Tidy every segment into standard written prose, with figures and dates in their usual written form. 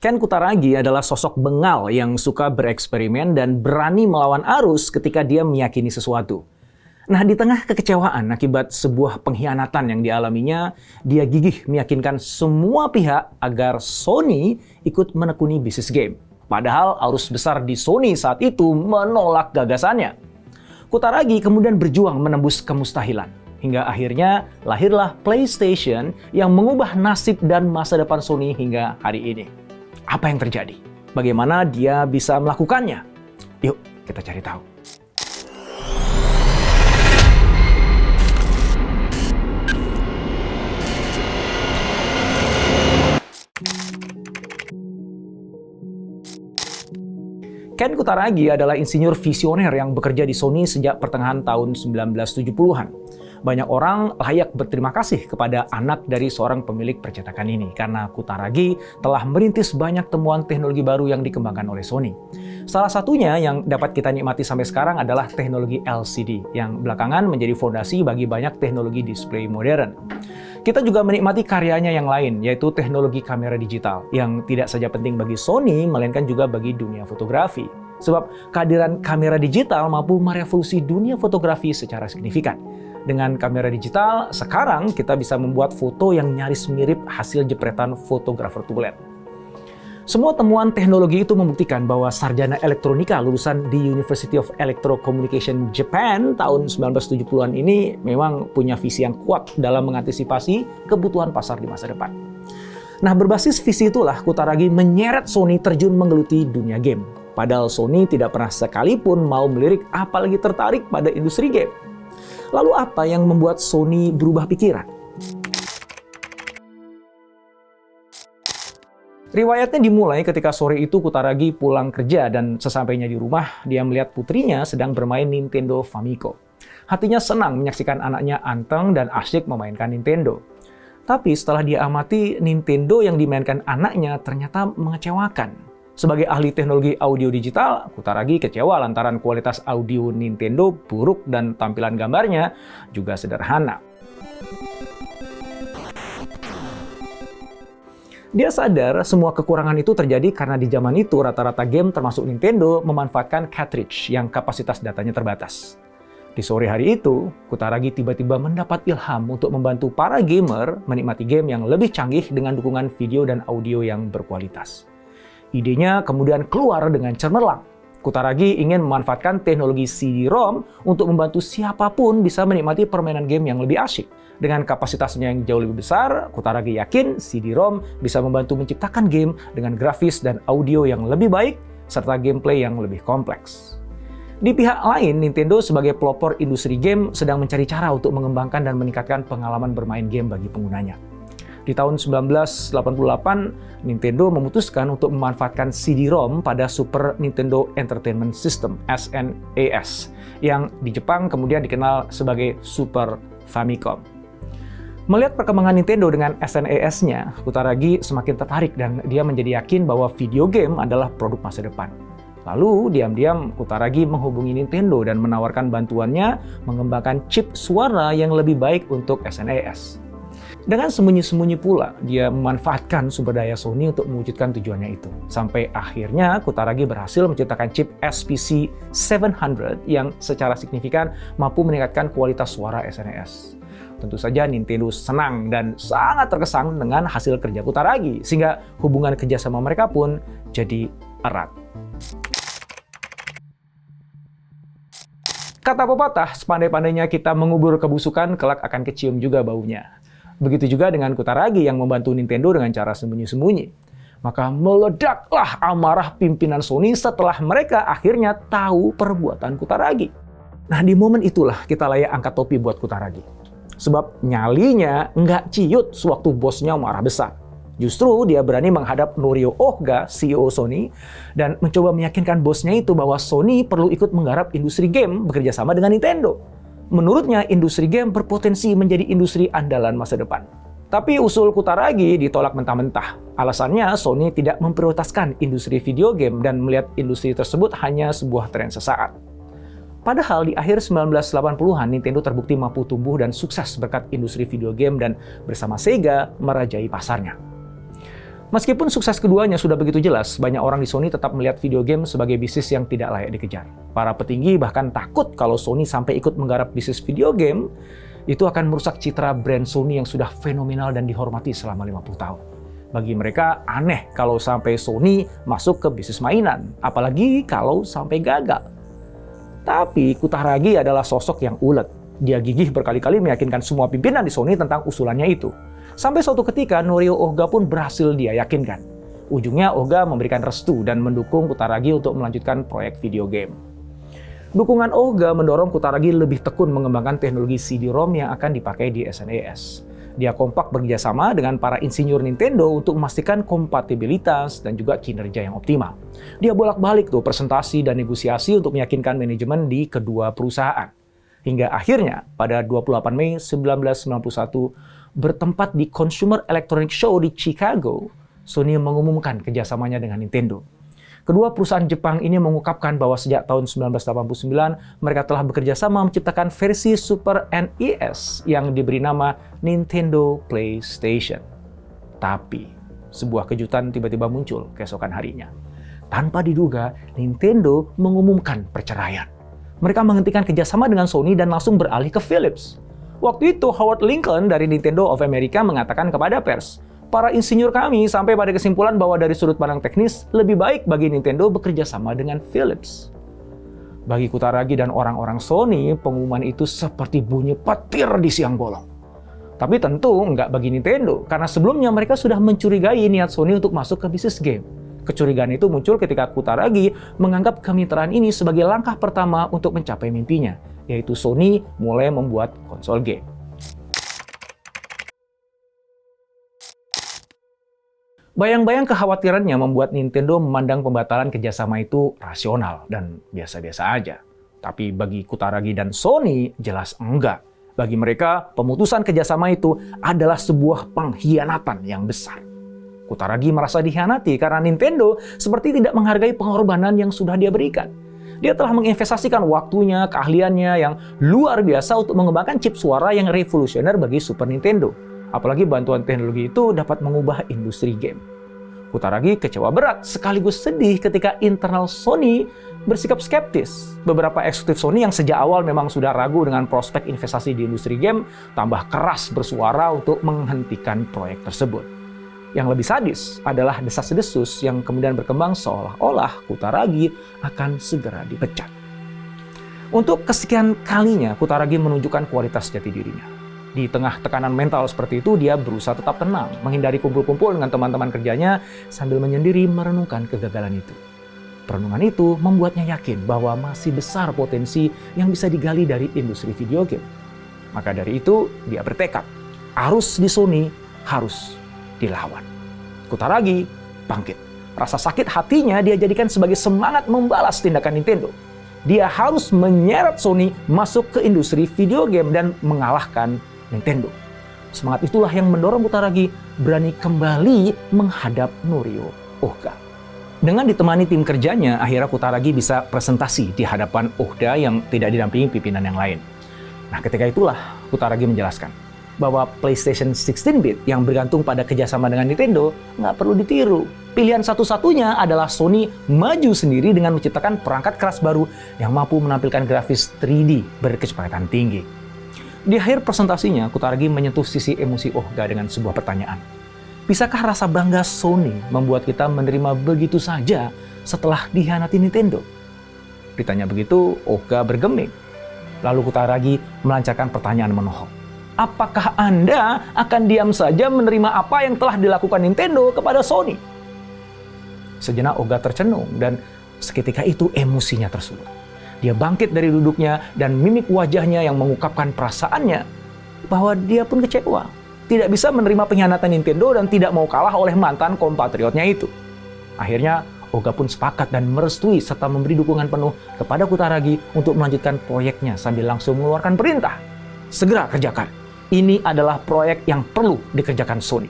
Ken Kutaragi adalah sosok bengal yang suka bereksperimen dan berani melawan arus ketika dia meyakini sesuatu. Nah, di tengah kekecewaan akibat sebuah pengkhianatan yang dialaminya, dia gigih meyakinkan semua pihak agar Sony ikut menekuni bisnis game. Padahal arus besar di Sony saat itu menolak gagasannya. Kutaragi kemudian berjuang menembus kemustahilan. Hingga akhirnya lahirlah PlayStation yang mengubah nasib dan masa depan Sony hingga hari ini. Apa yang terjadi? Bagaimana dia bisa melakukannya? Yuk, kita cari tahu. Ken Kutaragi adalah insinyur visioner yang bekerja di Sony sejak pertengahan tahun 1970-an. Banyak orang layak berterima kasih kepada anak dari seorang pemilik percetakan ini, karena Kutaragi telah merintis banyak temuan teknologi baru yang dikembangkan oleh Sony. Salah satunya yang dapat kita nikmati sampai sekarang adalah teknologi LCD, yang belakangan menjadi fondasi bagi banyak teknologi display modern. Kita juga menikmati karyanya yang lain, yaitu teknologi kamera digital, yang tidak saja penting bagi Sony, melainkan juga bagi dunia fotografi. Sebab kehadiran kamera digital mampu merevolusi dunia fotografi secara signifikan. Dengan kamera digital, sekarang kita bisa membuat foto yang nyaris mirip hasil jepretan fotografer tulen. Semua temuan teknologi itu membuktikan bahwa sarjana elektronika lulusan di University of Electrocommunication Japan tahun 1970-an ini memang punya visi yang kuat dalam mengantisipasi kebutuhan pasar di masa depan. Nah, berbasis visi itulah Kutaragi menyeret Sony terjun menggeluti dunia game. Padahal Sony tidak pernah sekalipun mau melirik apalagi tertarik pada industri game. Lalu apa yang membuat Sony berubah pikiran? Riwayatnya dimulai ketika sore itu Kutaragi pulang kerja dan sesampainya di rumah, dia melihat putrinya sedang bermain Nintendo Famicom. Hatinya senang menyaksikan anaknya anteng dan asyik memainkan Nintendo. Tapi setelah dia amati, Nintendo yang dimainkan anaknya ternyata mengecewakan. Sebagai ahli teknologi audio digital, Kutaragi kecewa lantaran kualitas audio Nintendo buruk dan tampilan gambarnya juga sederhana. Dia sadar semua kekurangan itu terjadi karena di zaman itu rata-rata game termasuk Nintendo memanfaatkan cartridge yang kapasitas datanya terbatas. Di sore hari itu, Kutaragi tiba-tiba mendapat ilham untuk membantu para gamer menikmati game yang lebih canggih dengan dukungan video dan audio yang berkualitas. Idenya kemudian keluar dengan cemerlang. Kutaragi ingin memanfaatkan teknologi CD-ROM untuk membantu siapapun bisa menikmati permainan game yang lebih asyik. Dengan kapasitasnya yang jauh lebih besar, Kutaragi yakin CD-ROM bisa membantu menciptakan game dengan grafis dan audio yang lebih baik, serta gameplay yang lebih kompleks. Di pihak lain, Nintendo sebagai pelopor industri game sedang mencari cara untuk mengembangkan dan meningkatkan pengalaman bermain game bagi penggunanya. Di tahun 1988, Nintendo memutuskan untuk memanfaatkan CD-ROM pada Super Nintendo Entertainment System (SNES) yang di Jepang kemudian dikenal sebagai Super Famicom. Melihat perkembangan Nintendo dengan SNES-nya, Kutaragi semakin tertarik dan dia menjadi yakin bahwa video game adalah produk masa depan. Lalu, diam-diam Kutaragi menghubungi Nintendo dan menawarkan bantuannya mengembangkan chip suara yang lebih baik untuk SNES. Dengan sembunyi-sembunyi pula, dia memanfaatkan sumber daya Sony untuk mewujudkan tujuannya itu. Sampai akhirnya Kutaragi berhasil menciptakan chip SPC 700 yang secara signifikan mampu meningkatkan kualitas suara SNES. Tentu saja Nintendo senang dan sangat terkesan dengan hasil kerja Kutaragi, sehingga hubungan kerjasama mereka pun jadi erat. Kata pepatah, sepandai-pandainya kita mengubur kebusukan, kelak akan kecium juga baunya. Begitu juga dengan Kutaragi yang membantu Nintendo dengan cara sembunyi-sembunyi. Maka meledaklah amarah pimpinan Sony setelah mereka akhirnya tahu perbuatan Kutaragi. Nah, di momen itulah kita layak angkat topi buat Kutaragi. Sebab nyalinya nggak ciut sewaktu bosnya marah besar. Justru dia berani menghadap Norio Ohga, CEO Sony, dan mencoba meyakinkan bosnya itu bahwa Sony perlu ikut menggarap industri game bekerja sama dengan Nintendo. Menurutnya, industri game berpotensi menjadi industri andalan masa depan. Tapi usul Kutaragi ditolak mentah-mentah. Alasannya, Sony tidak memprioritaskan industri video game dan melihat industri tersebut hanya sebuah tren sesaat. Padahal di akhir 1980-an, Nintendo terbukti mampu tumbuh dan sukses berkat industri video game dan bersama Sega merajai pasarnya. Meskipun sukses keduanya sudah begitu jelas, banyak orang di Sony tetap melihat video game sebagai bisnis yang tidak layak dikejar. Para petinggi bahkan takut kalau Sony sampai ikut menggarap bisnis video game, itu akan merusak citra brand Sony yang sudah fenomenal dan dihormati selama 50 tahun. Bagi mereka aneh kalau sampai Sony masuk ke bisnis mainan, apalagi kalau sampai gagal. Tapi Kutaragi adalah sosok yang ulet. Dia gigih berkali-kali meyakinkan semua pimpinan di Sony tentang usulannya itu. Sampai suatu ketika Norio Ohga pun berhasil dia yakinkan. Ujungnya Ohga memberikan restu dan mendukung Kutaragi untuk melanjutkan proyek video game. Dukungan Ohga mendorong Kutaragi lebih tekun mengembangkan teknologi CD-ROM yang akan dipakai di SNES. Dia kompak bekerjasama dengan para insinyur Nintendo untuk memastikan kompatibilitas dan juga kinerja yang optimal. Dia bolak-balik tuh presentasi dan negosiasi untuk meyakinkan manajemen di kedua perusahaan. Hingga akhirnya pada 28 Mei 1991 bertempat di Consumer Electronics Show di Chicago, Sony mengumumkan kerjasamanya dengan Nintendo. Kedua perusahaan Jepang ini mengungkapkan bahwa sejak tahun 1989 mereka telah bekerja sama menciptakan versi Super NES yang diberi nama Nintendo PlayStation. Tapi sebuah kejutan tiba-tiba muncul keesokan harinya. Tanpa diduga, Nintendo mengumumkan perceraian. Mereka menghentikan kerjasama dengan Sony dan langsung beralih ke Philips. Waktu itu Howard Lincoln dari Nintendo of America mengatakan kepada pers, para insinyur kami sampai pada kesimpulan bahwa dari sudut pandang teknis, lebih baik bagi Nintendo bekerja sama dengan Philips. Bagi Kutaragi dan orang-orang Sony, pengumuman itu seperti bunyi petir di siang bolong. Tapi tentu nggak bagi Nintendo, karena sebelumnya mereka sudah mencurigai niat Sony untuk masuk ke bisnis game. Kecurigaan itu muncul ketika Kutaragi menganggap kemitraan ini sebagai langkah pertama untuk mencapai mimpinya, yaitu Sony mulai membuat konsol game. Bayang-bayang kekhawatirannya membuat Nintendo memandang pembatalan kerjasama itu rasional dan biasa-biasa aja. Tapi bagi Kutaragi dan Sony, jelas enggak. Bagi mereka, pemutusan kerjasama itu adalah sebuah pengkhianatan yang besar. Kutaragi merasa dikhianati karena Nintendo seperti tidak menghargai pengorbanan yang sudah dia berikan. Dia telah menginvestasikan waktunya, keahliannya yang luar biasa untuk mengembangkan chip suara yang revolusioner bagi Super Nintendo. Apalagi bantuan teknologi itu dapat mengubah industri game. Kutaragi kecewa berat sekaligus sedih ketika internal Sony bersikap skeptis. Beberapa eksekutif Sony yang sejak awal memang sudah ragu dengan prospek investasi di industri game, tambah keras bersuara untuk menghentikan proyek tersebut. Yang lebih sadis adalah desas-desus yang kemudian berkembang seolah-olah Kutaragi akan segera dipecat. Untuk kesekian kalinya, Kutaragi menunjukkan kualitas jati dirinya. Di tengah tekanan mental seperti itu, dia berusaha tetap tenang, menghindari kumpul-kumpul dengan teman-teman kerjanya sambil menyendiri merenungkan kegagalan itu. Perenungan itu membuatnya yakin bahwa masih besar potensi yang bisa digali dari industri video game. Maka dari itu, dia bertekad, arus di Sony harus dilawan. Kutaragi bangkit. Rasa sakit hatinya dia jadikan sebagai semangat membalas tindakan Nintendo. Dia harus menyeret Sony masuk ke industri video game dan mengalahkan Nintendo. Semangat itulah yang mendorong Kutaragi berani kembali menghadap Norio Ohga. Dengan ditemani tim kerjanya, akhirnya Kutaragi bisa presentasi di hadapan Ohga yang tidak didampingi pimpinan yang lain. Nah, ketika itulah Kutaragi menjelaskan bahwa PlayStation 16-bit yang bergantung pada kerjasama dengan Nintendo nggak perlu ditiru. Pilihan satu-satunya adalah Sony maju sendiri dengan menciptakan perangkat keras baru yang mampu menampilkan grafis 3D berkecepatan tinggi. Di akhir presentasinya, Kutaragi menyentuh sisi emosi Ohga dengan sebuah pertanyaan. Bisakah rasa bangga Sony membuat kita menerima begitu saja setelah dikhianati Nintendo? Ditanya begitu, Ohga bergeming. Lalu Kutaragi melancarkan pertanyaan menohok. Apakah Anda akan diam saja menerima apa yang telah dilakukan Nintendo kepada Sony? Sejenak Ohga tercenung dan seketika itu emosinya tersulut. Dia bangkit dari duduknya dan mimik wajahnya yang mengungkapkan perasaannya bahwa dia pun kecewa. Tidak bisa menerima pengkhianatan Nintendo dan tidak mau kalah oleh mantan kompatriotnya itu. Akhirnya Ohga pun sepakat dan merestui serta memberi dukungan penuh kepada Kutaragi untuk melanjutkan proyeknya sambil langsung mengeluarkan perintah. Segera kerjakan. Ini adalah proyek yang perlu dikerjakan Sony.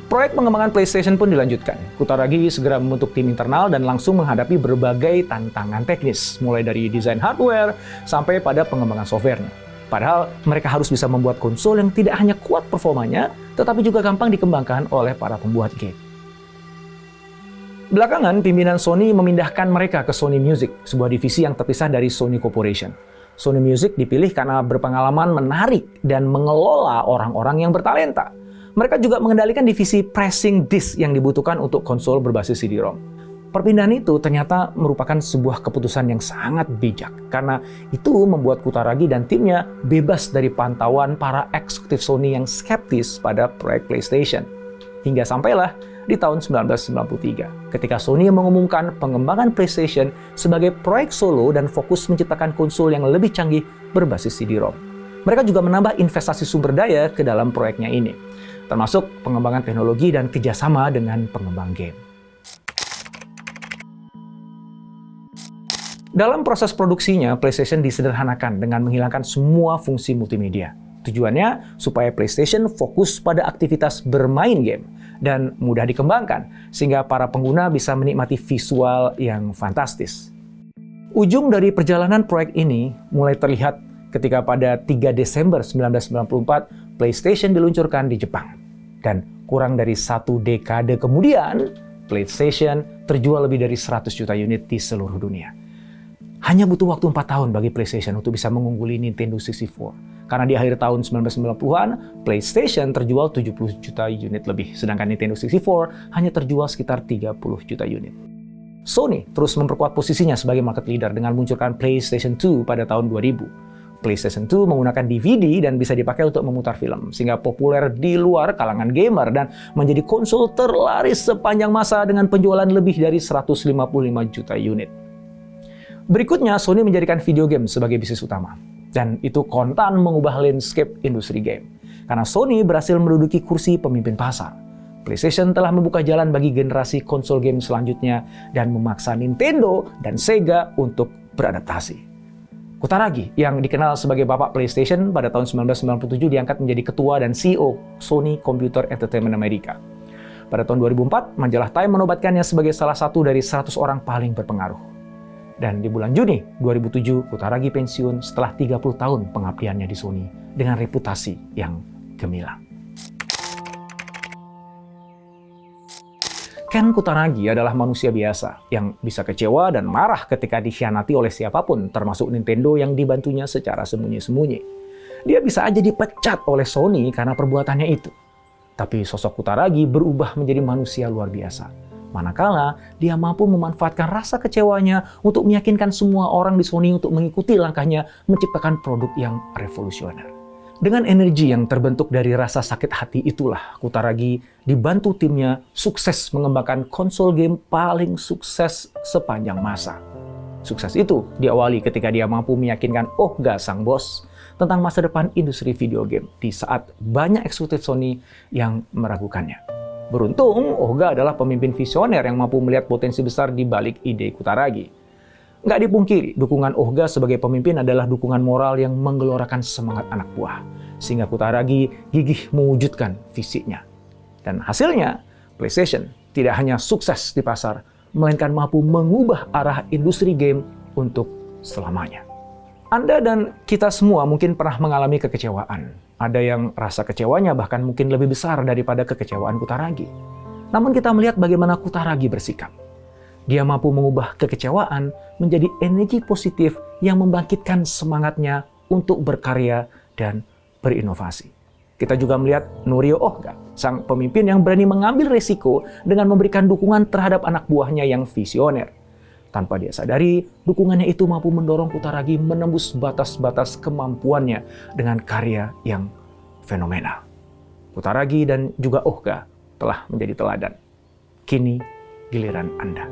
Proyek pengembangan PlayStation pun dilanjutkan. Kutaragi segera membentuk tim internal dan langsung menghadapi berbagai tantangan teknis, mulai dari desain hardware sampai pada pengembangan softwarenya. Padahal mereka harus bisa membuat konsol yang tidak hanya kuat performanya, tetapi juga gampang dikembangkan oleh para pembuat game. Belakangan, pimpinan Sony memindahkan mereka ke Sony Music, sebuah divisi yang terpisah dari Sony Corporation. Sony Music dipilih karena berpengalaman menarik dan mengelola orang-orang yang bertalenta. Mereka juga mengendalikan divisi pressing disk yang dibutuhkan untuk konsol berbasis CD-ROM. Perpindahan itu ternyata merupakan sebuah keputusan yang sangat bijak, karena itu membuat Kutaragi dan timnya bebas dari pantauan para eksekutif Sony yang skeptis pada proyek PlayStation. Hingga sampailah di tahun 1993, ketika Sony mengumumkan pengembangan PlayStation sebagai proyek solo dan fokus menciptakan konsol yang lebih canggih berbasis CD-ROM. Mereka juga menambah investasi sumber daya ke dalam proyeknya ini, termasuk pengembangan teknologi dan kerjasama dengan pengembang game. Dalam proses produksinya, PlayStation disederhanakan dengan menghilangkan semua fungsi multimedia. Tujuannya supaya PlayStation fokus pada aktivitas bermain game dan mudah dikembangkan, sehingga para pengguna bisa menikmati visual yang fantastis. Ujung dari perjalanan proyek ini mulai terlihat ketika pada 3 Desember 1994, PlayStation diluncurkan di Jepang. Dan kurang dari 1 dekade kemudian, PlayStation terjual lebih dari 100 juta unit di seluruh dunia. Hanya butuh waktu 4 tahun bagi PlayStation untuk bisa mengungguli Nintendo 64. Karena di akhir tahun 1990-an, PlayStation terjual 70 juta unit lebih, sedangkan Nintendo 64 hanya terjual sekitar 30 juta unit. Sony terus memperkuat posisinya sebagai market leader dengan meluncurkan PlayStation 2 pada tahun 2000. PlayStation 2 menggunakan DVD dan bisa dipakai untuk memutar film, sehingga populer di luar kalangan gamer dan menjadi konsol terlaris sepanjang masa dengan penjualan lebih dari 155 juta unit. Berikutnya, Sony menjadikan video game sebagai bisnis utama. Dan itu kontan mengubah landscape industri game. Karena Sony berhasil menduduki kursi pemimpin pasar. PlayStation telah membuka jalan bagi generasi konsol game selanjutnya dan memaksa Nintendo dan Sega untuk beradaptasi. Kutaragi, yang dikenal sebagai bapak PlayStation, pada tahun 1997 diangkat menjadi ketua dan CEO Sony Computer Entertainment America. Pada tahun 2004, majalah Time menobatkannya sebagai salah satu dari 100 orang paling berpengaruh. Dan di bulan Juni 2007, Kutaragi pensiun setelah 30 tahun pengabdiannya di Sony dengan reputasi yang gemilang. Ken Kutaragi adalah manusia biasa yang bisa kecewa dan marah ketika dikhianati oleh siapapun, termasuk Nintendo yang dibantunya secara sembunyi-sembunyi. Dia bisa aja dipecat oleh Sony karena perbuatannya itu. Tapi sosok Kutaragi berubah menjadi manusia luar biasa. Manakala dia mampu memanfaatkan rasa kecewanya untuk meyakinkan semua orang di Sony untuk mengikuti langkahnya menciptakan produk yang revolusioner. Dengan energi yang terbentuk dari rasa sakit hati itulah, Kutaragi dibantu timnya sukses mengembangkan konsol game paling sukses sepanjang masa. Sukses itu diawali ketika dia mampu meyakinkan Ohga sang bos tentang masa depan industri video game di saat banyak eksekutif Sony yang meragukannya. Beruntung, Ohga adalah pemimpin visioner yang mampu melihat potensi besar di balik ide Kutaragi. Nggak dipungkiri, dukungan Ohga sebagai pemimpin adalah dukungan moral yang menggelorakan semangat anak buah, sehingga Kutaragi gigih mewujudkan visinya. Dan hasilnya, PlayStation tidak hanya sukses di pasar, melainkan mampu mengubah arah industri game untuk selamanya. Anda dan kita semua mungkin pernah mengalami kekecewaan. Ada yang rasa kecewanya bahkan mungkin lebih besar daripada kekecewaan Kutaragi. Namun kita melihat bagaimana Kutaragi bersikap. Dia mampu mengubah kekecewaan menjadi energi positif yang membangkitkan semangatnya untuk berkarya dan berinovasi. Kita juga melihat Norio Ohga, sang pemimpin yang berani mengambil risiko dengan memberikan dukungan terhadap anak buahnya yang visioner. Tanpa dia sadari, dukungannya itu mampu mendorong Kutaragi menembus batas-batas kemampuannya dengan karya yang fenomenal. Kutaragi dan juga Ohga telah menjadi teladan. Kini giliran Anda.